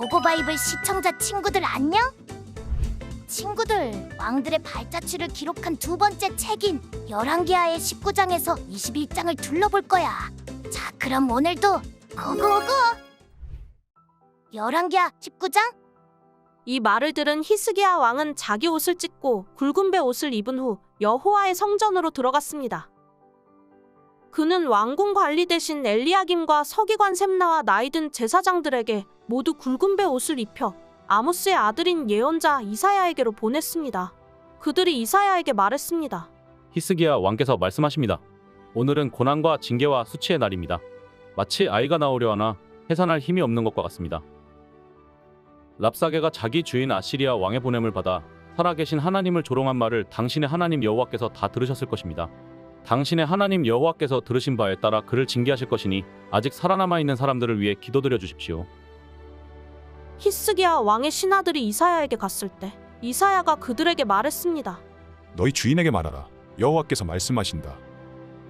고고바이블 시청자 친구들 안녕? 친구들, 왕들의 발자취를 기록한 두 번째 책인 열왕기하의 19장에서 21장을 둘러볼 거야. 자, 그럼 오늘도 고고고! 열왕기하 19장? 이 말을 들은 히스기야 왕은 자기 옷을 찢고 굵은 배 옷을 입은 후 여호와의 성전으로 들어갔습니다. 그는 왕궁 관리 대신 엘리야김과 서기관 셈나와 나이든 제사장들에게 모두 굵은 배 옷을 입혀 아모스의 아들인 예언자 이사야에게로 보냈습니다. 그들이 이사야에게 말했습니다. 히스기야 왕께서 말씀하십니다. 오늘은 고난과 징계와 수치의 날입니다. 마치 아이가 나오려 하나 해산할 힘이 없는 것과 같습니다. 랍사게가 자기 주인 아시리아 왕의 보냄을 받아 살아계신 하나님을 조롱한 말을 당신의 하나님 여호와께서 다 들으셨을 것입니다. 당신의 하나님 여호와께서 들으신 바에 따라 그를 징계하실 것이니 아직 살아남아 있는 사람들을 위해 기도드려 주십시오. 히스기야 왕의 신하들이 이사야에게 갔을 때 이사야가 그들에게 말했습니다. 너희 주인에게 말하라. 여호와께서 말씀하신다.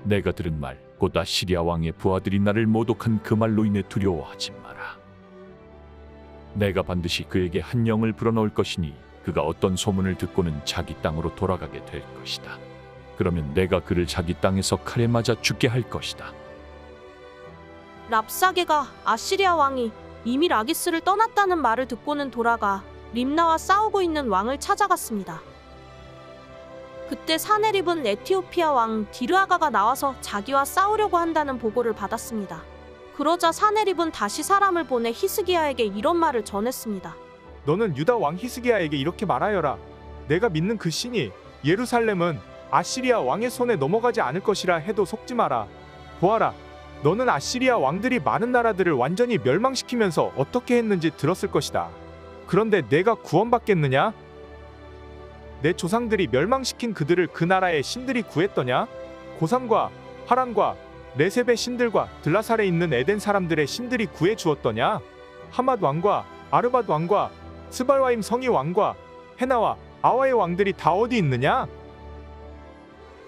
내가 들은 말, 곧 아시리아 왕의 부하들이 나를 모독한 그 말로 인해 두려워하지 마라. 내가 반드시 그에게 한 영을 불어넣을 것이니 그가 어떤 소문을 듣고는 자기 땅으로 돌아가게 될 것이다. 그러면 내가 그를 자기 땅에서 칼에 맞아 죽게 할 것이다. 랍사게가 아시리아 왕이 이미 라기스를 떠났다는 말을 듣고는 돌아가 림나와 싸우고 있는 왕을 찾아갔습니다. 그때 사네립은 에티오피아 왕 디르아가가 나와서 자기와 싸우려고 한다는 보고를 받았습니다. 그러자 사네립은 다시 사람을 보내 히스기야에게 이런 말을 전했습니다. 너는 유다 왕 히스기야에게 이렇게 말하여라. 내가 믿는 그 신이 예루살렘은 아시리아 왕의 손에 넘어가지 않을 것이라 해도 속지 마라. 보아라, 너는 아시리아 왕들이 많은 나라들을 완전히 멸망시키면서 어떻게 했는지 들었을 것이다. 그런데 내가 구원받겠느냐? 내 조상들이 멸망시킨 그들을 그 나라의 신들이 구했더냐? 고산과 하란과 레셉의 신들과 들라살에 있는 에덴 사람들의 신들이 구해 주었더냐? 하맛 왕과 아르밧 왕과 스발와임 성이 왕과 헤나와 아와의 왕들이 다 어디 있느냐?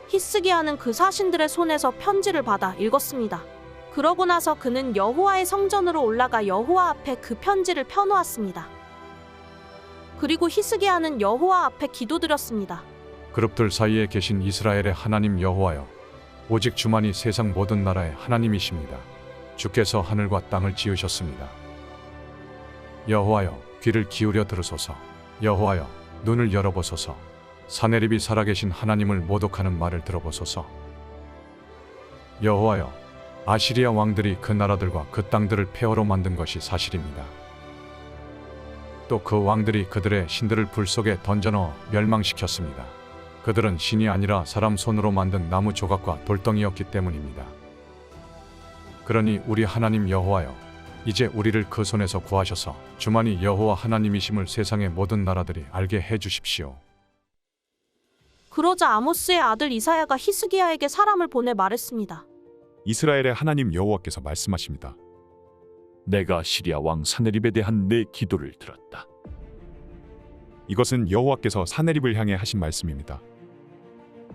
히스기야는 그 사신들의 손에서 편지를 받아 읽었습니다. 그러고 나서 그는 여호와의 성전으로 올라가 여호와 앞에 그 편지를 펴놓았습니다. 그리고 히스기야는 여호와 앞에 기도드렸습니다. 그룹들 사이에 계신 이스라엘의 하나님 여호와여, 오직 주만이 세상 모든 나라의 하나님이십니다. 주께서 하늘과 땅을 지으셨습니다. 여호와여, 귀를 기울여 들으소서. 여호와여, 눈을 열어보소서. 사네립이 살아계신 하나님을 모독하는 말을 들어보소서. 여호와여, 아시리아 왕들이 그 나라들과 그 땅들을 폐허로 만든 것이 사실입니다. 또 그 왕들이 그들의 신들을 불 속에 던져넣어 멸망시켰습니다. 그들은 신이 아니라 사람 손으로 만든 나무 조각과 돌덩이였기 때문입니다. 그러니 우리 하나님 여호와여, 이제 우리를 그 손에서 구하셔서 주만이 여호와 하나님이심을 세상의 모든 나라들이 알게 해주십시오. 그러자 아모스의 아들 이사야가 히스기야에게 사람을 보내 말했습니다. 이스라엘의 하나님 여호와께서 말씀하십니다. 내가 시리아 왕 사네립에 대한 내 기도를 들었다. 이것은 여호와께서 사네립을 향해 하신 말씀입니다.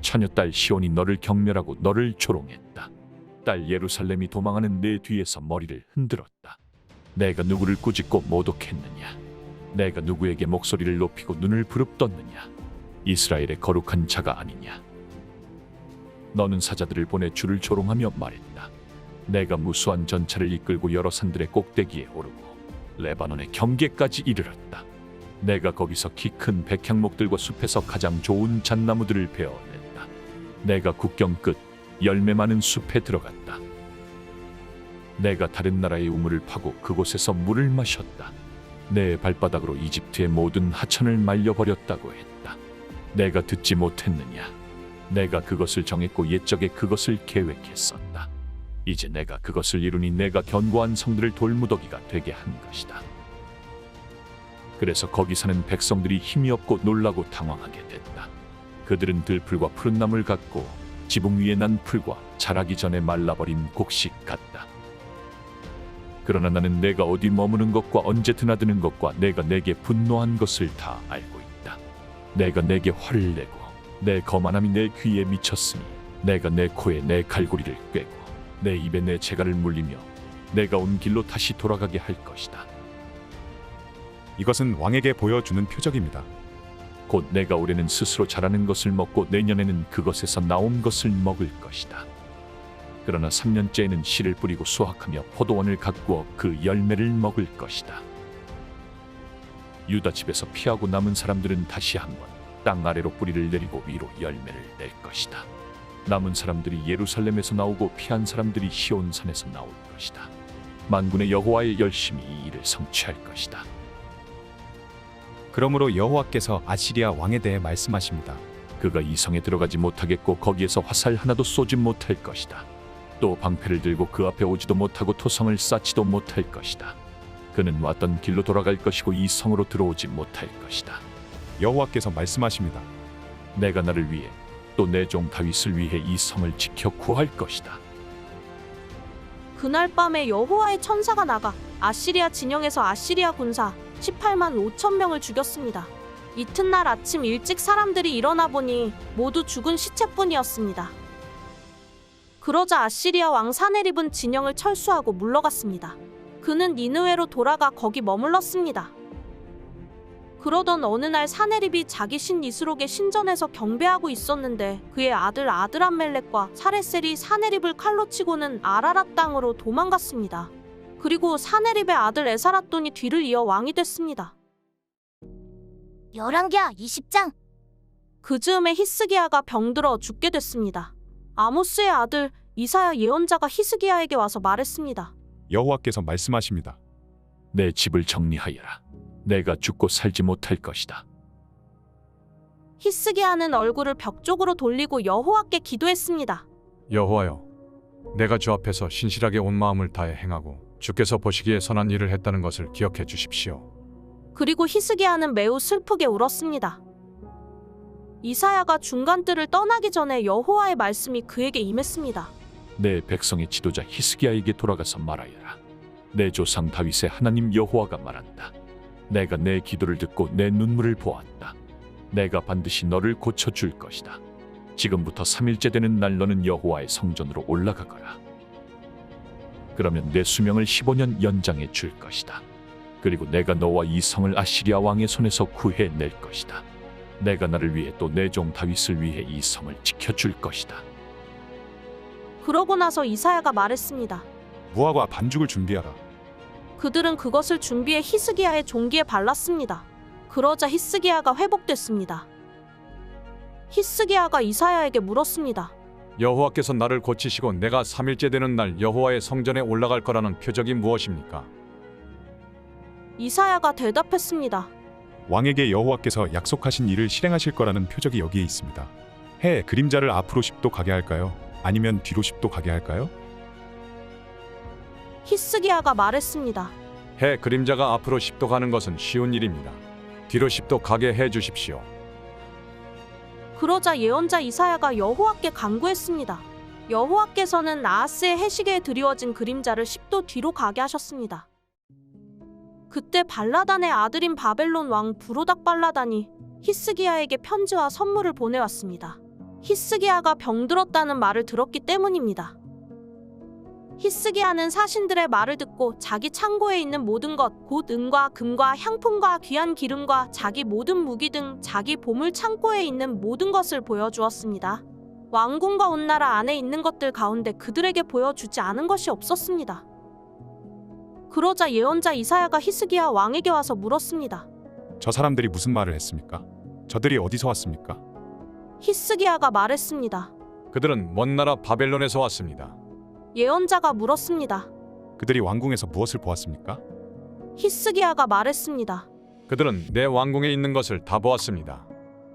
처녀딸 시온이 너를 경멸하고 너를 조롱했다. 딸 예루살렘이 도망하는 내 뒤에서 머리를 흔들었다. 내가 누구를 꾸짖고 모독했느냐? 내가 누구에게 목소리를 높이고 눈을 부릅떴느냐? 이스라엘의 거룩한 자가 아니냐? 너는 사자들을 보내 주를 조롱하며 말했다. 내가 무수한 전차를 이끌고 여러 산들의 꼭대기에 오르고 레바논의 경계까지 이르렀다. 내가 거기서 키 큰 백향목들과 숲에서 가장 좋은 잣나무들을 베어냈다. 내가 국경 끝 열매 많은 숲에 들어갔다. 내가 다른 나라의 우물을 파고 그곳에서 물을 마셨다. 내 발바닥으로 이집트의 모든 하천을 말려버렸다고 했다. 내가 듣지 못했느냐? 내가 그것을 정했고 옛적에 그것을 계획했었다. 이제 내가 그것을 이루니 내가 견고한 성들을 돌무더기가 되게 한 것이다. 그래서 거기 사는 백성들이 힘이 없고 놀라고 당황하게 됐다. 그들은 들풀과 푸른 나물 같고 지붕 위에 난 풀과 자라기 전에 말라버린 곡식 같다. 그러나 나는 내가 어디 머무는 것과 언제 드나드는 것과 내가 내게 분노한 것을 다 알고 있다. 내가 내게 화를 내고 내 거만함이 내 귀에 미쳤으니 내가 내 코에 내 갈고리를 꿰고 내 입에 내 재갈을 물리며 내가 온 길로 다시 돌아가게 할 것이다. 이것은 왕에게 보여주는 표적입니다. 곧 내가 올해는 스스로 자라는 것을 먹고 내년에는 그것에서 나온 것을 먹을 것이다. 그러나 3년째에는 씨를 뿌리고 수확하며 포도원을 가꾸어 그 열매를 먹을 것이다. 유다 집에서 피하고 남은 사람들은 다시 한번 땅 아래로 뿌리를 내리고 위로 열매를 낼 것이다. 남은 사람들이 예루살렘에서 나오고 피한 사람들이 시온산에서 나올 것이다. 만군의 여호와의 열심히 이 일을 성취할 것이다. 그러므로 여호와께서 아시리아 왕에 대해 말씀하십니다. 그가 이 성에 들어가지 못하겠고 거기에서 화살 하나도 쏘지 못할 것이다. 또 방패를 들고 그 앞에 오지도 못하고 토성을 쌓지도 못할 것이다. 그는 왔던 길로 돌아갈 것이고 이 성으로 들어오지 못할 것이다. 여호와께서 말씀하십니다. 내가 나를 위해 또 내 종 다윗을 위해 이 성을 지켜 구할 것이다. 그날 밤에 여호와의 천사가 나가 아시리아 진영에서 아시리아 군사 18만 5천 명을 죽였습니다. 이튿날 아침 일찍 사람들이 일어나 보니 모두 죽은 시체뿐이었습니다. 그러자 아시리아 왕 사네립은 진영을 철수하고 물러갔습니다. 그는 니느웨로 돌아가 거기 머물렀습니다. 그러던 어느 날 사네립이 자기 신 이스록의 신전에서 경배하고 있었는데 그의 아들 아드람멜렉과 사레셀이 사네립을 칼로 치고는 아라랏 땅으로 도망갔습니다. 그리고 사네립의 아들 에사라돈이 뒤를 이어 왕이 됐습니다. 열왕기하 20장. 그 즈음에 히스기야가 병들어 죽게 됐습니다. 아모스의 아들 이사야 예언자가 히스기야에게 와서 말했습니다. 여호와께서 말씀하십니다. 내 집을 정리하여라. 내가 죽고 살지 못할 것이다. 히스기야는 얼굴을 벽 쪽으로 돌리고 여호와께 기도했습니다. 여호와여, 내가 주 앞에서 신실하게 온 마음을 다해 행하고 주께서 보시기에 선한 일을 했다는 것을 기억해 주십시오. 그리고 히스기야는 매우 슬프게 울었습니다. 이사야가 중간뜰을 떠나기 전에 여호와의 말씀이 그에게 임했습니다. 내 백성의 지도자 히스기야에게 돌아가서 말하여라. 내 조상 다윗의 하나님 여호와가 말한다. 내가 내 기도를 듣고 내 눈물을 보았다. 내가 반드시 너를 고쳐줄 것이다. 지금부터 3일째 되는 날 너는 여호와의 성전으로 올라가거라. 그러면 내 수명을 15년 연장해 줄 것이다. 그리고 내가 너와 이 성을 아시리아 왕의 손에서 구해낼 것이다. 내가 나를 위해 또 내 종 다윗을 위해 이 성을 지켜줄 것이다. 그러고 나서 이사야가 말했습니다. 무화과 반죽을 준비하라. 그들은 그것을 준비해 히스기야의 종기에 발랐습니다. 그러자 히스기야가 회복됐습니다. 히스기야가 이사야에게 물었습니다. 여호와께서 나를 고치시고 내가 3일째 되는 날 여호와의 성전에 올라갈 거라는 표적이 무엇입니까? 이사야가 대답했습니다. 왕에게 여호와께서 약속하신 일을 실행하실 거라는 표적이 여기에 있습니다. 해 그림자를 앞으로 10도 가게 할까요? 아니면 뒤로 10도 가게 할까요? 히스기야가 말했습니다. 해 그림자가 앞으로 10도 가는 것은 쉬운 일입니다. 뒤로 10도 가게 해 주십시오. 그러자 예언자 이사야가 여호와께 간구했습니다. 여호와께서는 나하스의 해시계에 드리워진 그림자를 10도 뒤로 가게 하셨습니다. 그때 발라단의 아들인 바벨론 왕 부로닥 발라단이 히스기야에게 편지와 선물을 보내왔습니다. 히스기야가 병들었다는 말을 들었기 때문입니다. 히스기야는 사신들의 말을 듣고 자기 창고에 있는 모든 것, 곧 은과 금과 향품과 귀한 기름과 자기 모든 무기 등 자기 보물 창고에 있는 모든 것을 보여주었습니다. 왕궁과 온 나라 안에 있는 것들 가운데 그들에게 보여주지 않은 것이 없었습니다. 그러자 예언자 이사야가 히스기야 왕에게 와서 물었습니다. 저 사람들이 무슨 말을 했습니까? 저들이 어디서 왔습니까? 히스기야가 말했습니다. 그들은 먼 나라 바벨론에서 왔습니다. 예언자가 물었습니다. 그들이 왕궁에서 무엇을 보았습니까? 히스기야가 말했습니다. 그들은 내 왕궁에 있는 것을 다 보았습니다.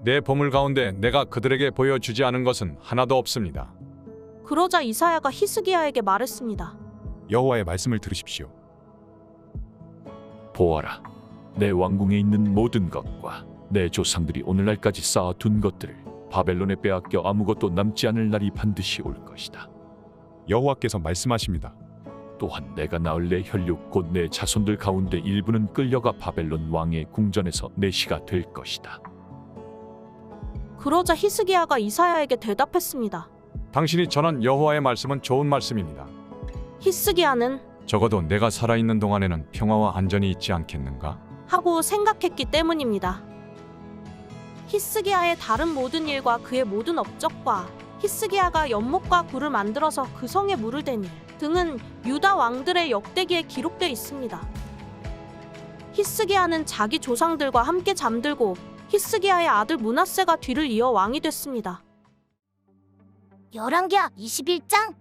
내 보물 가운데 내가 그들에게 보여주지 않은 것은 하나도 없습니다. 그러자 이사야가 히스기야에게 말했습니다. 여호와의 말씀을 들으십시오. 보아라. 내 왕궁에 있는 모든 것과 내 조상들이 오늘날까지 쌓아둔 것들을 바벨론에 빼앗겨 아무것도 남지 않을 날이 반드시 올 것이다. 여호와께서 말씀하십니다. 또한 내가 낳을 내 혈육 곧 내 자손들 가운데 일부는 끌려가 바벨론 왕의 궁전에서 내시가 될 것이다. 그러자 히스기야가 이사야에게 대답했습니다. 당신이 전한 여호와의 말씀은 좋은 말씀입니다. 히스기야는 적어도 내가 살아있는 동안에는 평화와 안전이 있지 않겠는가? 하고 생각했기 때문입니다. 히스기야의 다른 모든 일과 그의 모든 업적과 히스기야가 연못과 굴을 만들어서 그 성에 물을 댄 일 등은 유다 왕들의 역대기에 기록되어 있습니다. 히스기야는 자기 조상들과 함께 잠들고 히스기야의 아들 므낫세가 뒤를 이어 왕이 됐습니다. 열왕기하 21장.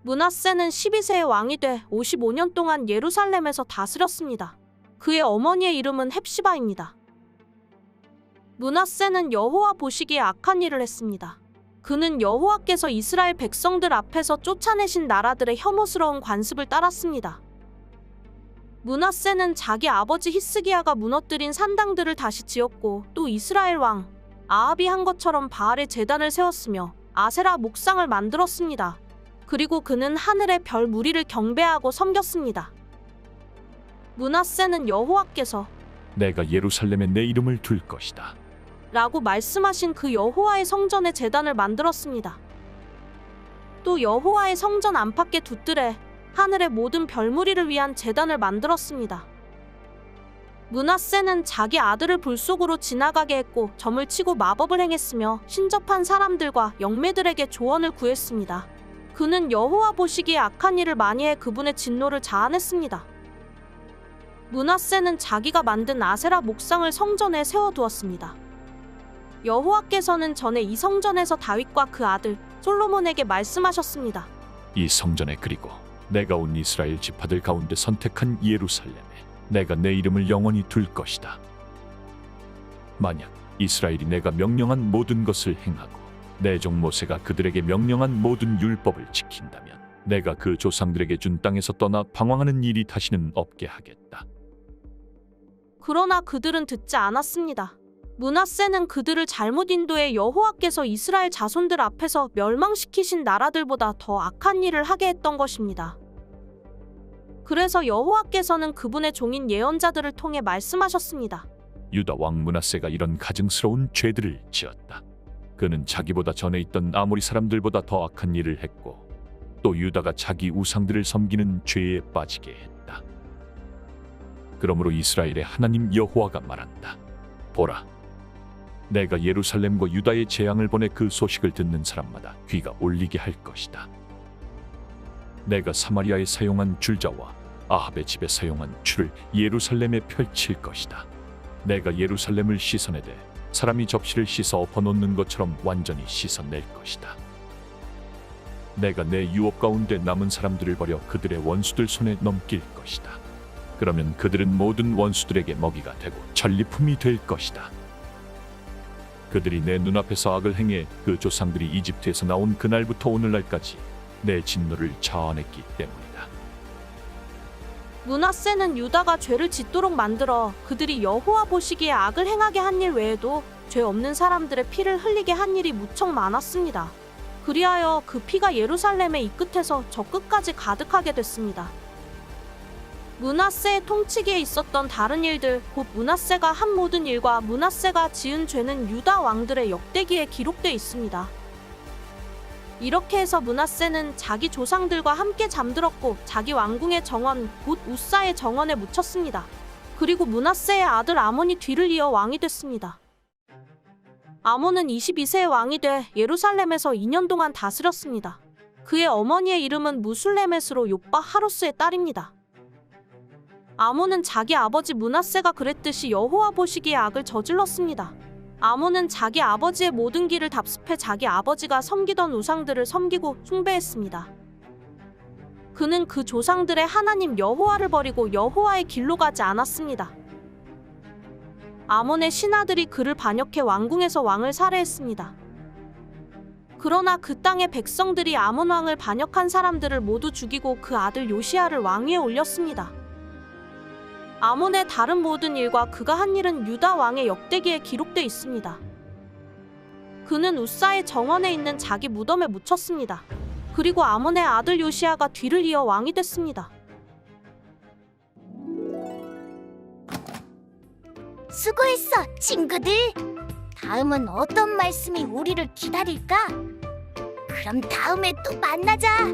므낫세는 12세의 왕이 돼 55년 동안 예루살렘에서 다스렸습니다. 그의 어머니의 이름은 헵시바입니다. 므낫세는 여호와 보시기에 악한 일을 했습니다. 그는 여호와께서 이스라엘 백성들 앞에서 쫓아내신 나라들의 혐오스러운 관습을 따랐습니다. 므낫세는 자기 아버지 히스기야가 무너뜨린 산당들을 다시 지었고 또 이스라엘 왕 아합이 한 것처럼 바알의 제단을 세웠으며 아세라 목상을 만들었습니다. 그리고 그는 하늘의 별 무리를 경배하고 섬겼습니다. 므낫세는 여호와께서 내가 예루살렘에 내 이름을 둘 것이다. 라고 말씀하신 그 여호와의 성전에 제단을 만들었습니다. 또 여호와의 성전 안팎의 두 뜰에 하늘의 모든 별무리를 위한 제단을 만들었습니다. 므낫세는 자기 아들을 불 속으로 지나가게 했고 점을 치고 마법을 행했으며 신접한 사람들과 영매들에게 조언을 구했습니다. 그는 여호와 보시기에 악한 일을 많이 해 그분의 진노를 자아냈습니다. 므낫세는 자기가 만든 아세라 목상을 성전에 세워두었습니다. 여호와께서는 전에 이 성전에서 다윗과 그 아들 솔로몬에게 말씀하셨습니다. 이 성전에 그리고 내가 온 이스라엘 지파들 가운데 선택한 예루살렘에 내가 내 이름을 영원히 둘 것이다. 만약 이스라엘이 내가 명령한 모든 것을 행하고 내 종 모세가 그들에게 명령한 모든 율법을 지킨다면 내가 그 조상들에게 준 땅에서 떠나 방황하는 일이 다시는 없게 하겠다. 그러나 그들은 듣지 않았습니다. 므낫세는 그들을 잘못 인도해 여호와께서 이스라엘 자손들 앞에서 멸망시키신 나라들보다 더 악한 일을 하게 했던 것입니다. 그래서 여호와께서는 그분의 종인 예언자들을 통해 말씀하셨습니다. 유다 왕 므낫세가 이런 가증스러운 죄들을 지었다. 그는 자기보다 전에 있던 아모리 사람들보다 더 악한 일을 했고 또 유다가 자기 우상들을 섬기는 죄에 빠지게 했다. 그러므로 이스라엘의 하나님 여호와가 말한다. 보라, 내가 예루살렘과 유다의 재앙을 보내 그 소식을 듣는 사람마다 귀가 울리게 할 것이다. 내가 사마리아에 사용한 줄자와 아합의 집에 사용한 줄을 예루살렘에 펼칠 것이다. 내가 예루살렘을 씻어내되 사람이 접시를 씻어 엎어놓는 것처럼 완전히 씻어낼 것이다. 내가 내 유업 가운데 남은 사람들을 버려 그들의 원수들 손에 넘길 것이다. 그러면 그들은 모든 원수들에게 먹이가 되고 전리품이 될 것이다. 그들이 내 눈앞에서 악을 행해 그 조상들이 이집트에서 나온 그날부터 오늘날까지 내 진노를 자아냈기 때문이다. 므낫세는 유다가 죄를 짓도록 만들어 그들이 여호와 보시기에 악을 행하게 한 일 외에도 죄 없는 사람들의 피를 흘리게 한 일이 무척 많았습니다. 그리하여 그 피가 예루살렘의 이 끝에서 저 끝까지 가득하게 됐습니다. 므낫세의 통치기에 있었던 다른 일들, 곧 므낫세가 한 모든 일과 므낫세가 지은 죄는 유다 왕들의 역대기에 기록되어 있습니다. 이렇게 해서 므낫세는 자기 조상들과 함께 잠들었고 자기 왕궁의 정원, 곧 우사의 정원에 묻혔습니다. 그리고 므낫세의 아들 아몬이 뒤를 이어 왕이 됐습니다. 아몬은 22세의 왕이 돼 예루살렘에서 2년 동안 다스렸습니다. 그의 어머니의 이름은 무술레메스로 욥바 하루스의 딸입니다. 아몬은 자기 아버지 므낫세가 그랬듯이 여호와 보시기에 악을 저질렀습니다. 아몬은 자기 아버지의 모든 길을 답습해 자기 아버지가 섬기던 우상들을 섬기고 숭배했습니다. 그는 그 조상들의 하나님 여호와를 버리고 여호와의 길로 가지 않았습니다. 아몬의 신하들이 그를 반역해 왕궁에서 왕을 살해했습니다. 그러나 그 땅의 백성들이 아몬 왕을 반역한 사람들을 모두 죽이고 그 아들 요시야를 왕위에 올렸습니다. 아몬의 다른 모든 일과 그가 한 일은 유다 왕의 역대기에 기록되어 있습니다. 그는 우사의 정원에 있는 자기 무덤에 묻혔습니다. 그리고 아몬의 아들 요시야가 뒤를 이어 왕이 됐습니다. 수고했어, 친구들. 다음은 어떤 말씀이 우리를 기다릴까? 그럼 다음에 또 만나자.